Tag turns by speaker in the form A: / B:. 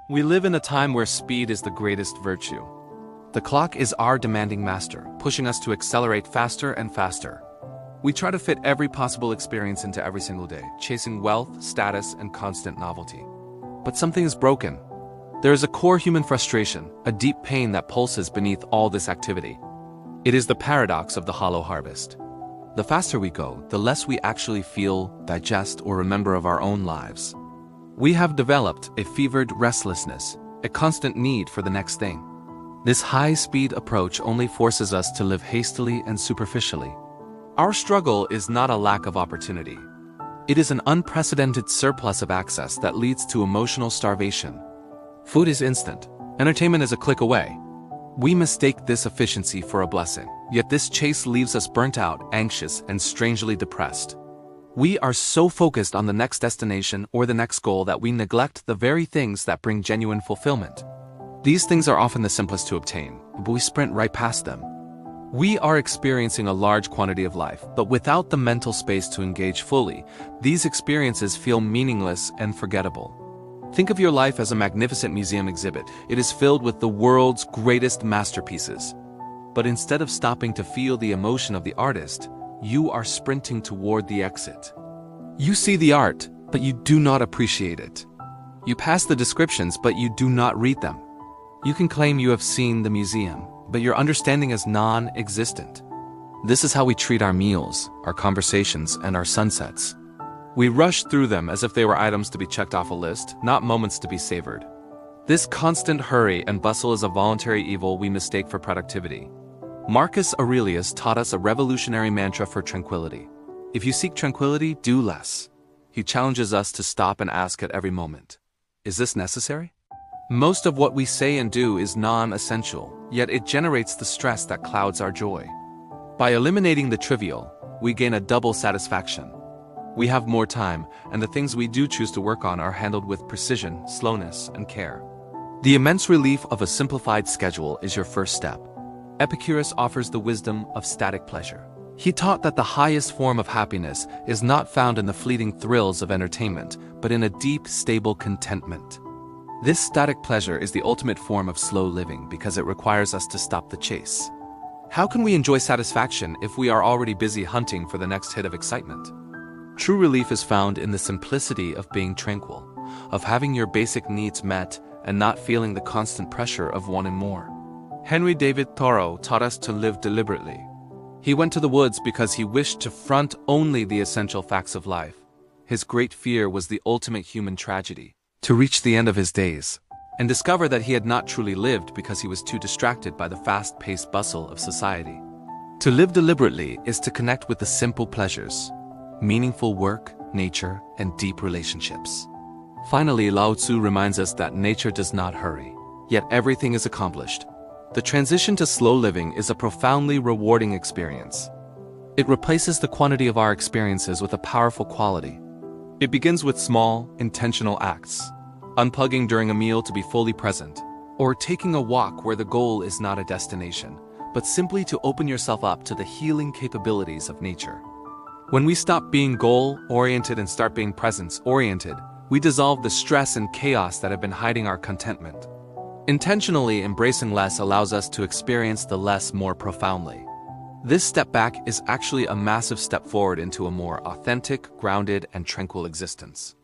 A: We live in a time where speed is the greatest virtue. The clock is our demanding master, pushing us to accelerate faster and faster. We try to fit every possible experience into every single day, chasing wealth, status, and constant novelty. But something is broken. There is a core human frustration, a deep pain that pulses beneath all this activity. It is the paradox of the hollow harvest. The faster we go, the less we actually feel, digest, or remember of our own lives. We have developed a fevered restlessness, a constant need for the next thing. This high-speed approach only forces us to live hastily and superficially. Our struggle is not a lack of opportunity. It is an unprecedented surplus of access that leads to emotional starvation. Food is instant. Entertainment is a click away. We mistake this efficiency for a blessing, yet this chase leaves us burnt out, anxious, and strangely depressed. We are so focused on the next destination or the next goal that we neglect the very things that bring genuine fulfillment. These things are often the simplest to obtain, but we sprint right past them. We are experiencing a large quantity of life, but without the mental space to engage fully, these experiences feel meaningless and forgettable. Think of your life as a magnificent museum exhibit. It is filled with the world's greatest masterpieces. But instead of stopping to feel the emotion of the artist, you are sprinting toward the exit. You see the art, but you do not appreciate it. You pass the descriptions, but you do not read them. You can claim you have seen the museum, but your understanding is non-existent. This is how we treat our meals, our conversations, and our sunsets. We rush through them as if they were items to be checked off a list, not moments to be savored. This constant hurry and bustle is a voluntary evil we mistake for productivity. Marcus Aurelius taught us a revolutionary mantra for tranquility. If you seek tranquility, do less. He challenges us to stop and ask at every moment, is this necessary? Most of what we say and do is non-essential, yet it generates the stress that clouds our joy. By eliminating the trivial, we gain a double satisfaction. We have more time, and the things we do choose to work on are handled with precision, slowness, and care. The immense relief of a simplified schedule is your first step. Epicurus offers the wisdom of static pleasure. He taught that the highest form of happiness is not found in the fleeting thrills of entertainment, but in a deep, stable contentment. This static pleasure is the ultimate form of slow living because it requires us to stop the chase. How can we enjoy satisfaction if we are already busy hunting for the next hit of excitement? True relief is found in the simplicity of being tranquil, of having your basic needs met and not feeling the constant pressure of wanting more. Henry David Thoreau taught us to live deliberately. He went to the woods because he wished to front only the essential facts of life. His great fear was the ultimate human tragedy, to reach the end of his days, and discover that he had not truly lived because he was too distracted by the fast-paced bustle of society. To live deliberately is to connect with the simple pleasures, meaningful work, nature, and deep relationships. Finally, Lao Tzu reminds us that nature does not hurry, yet everything is accomplished. The transition to slow living is a profoundly rewarding experience. It replaces the quantity of our experiences with a powerful quality. It begins with small, intentional acts, unplugging during a meal to be fully present, or taking a walk where the goal is not a destination, but simply to open yourself up to the healing capabilities of nature. When we stop being goal-oriented and start being presence-oriented, we dissolve the stress and chaos that have been hiding our contentment. Intentionally embracing less allows us to experience the less more profoundly. This step back is actually a massive step forward into a more authentic, grounded, and tranquil existence.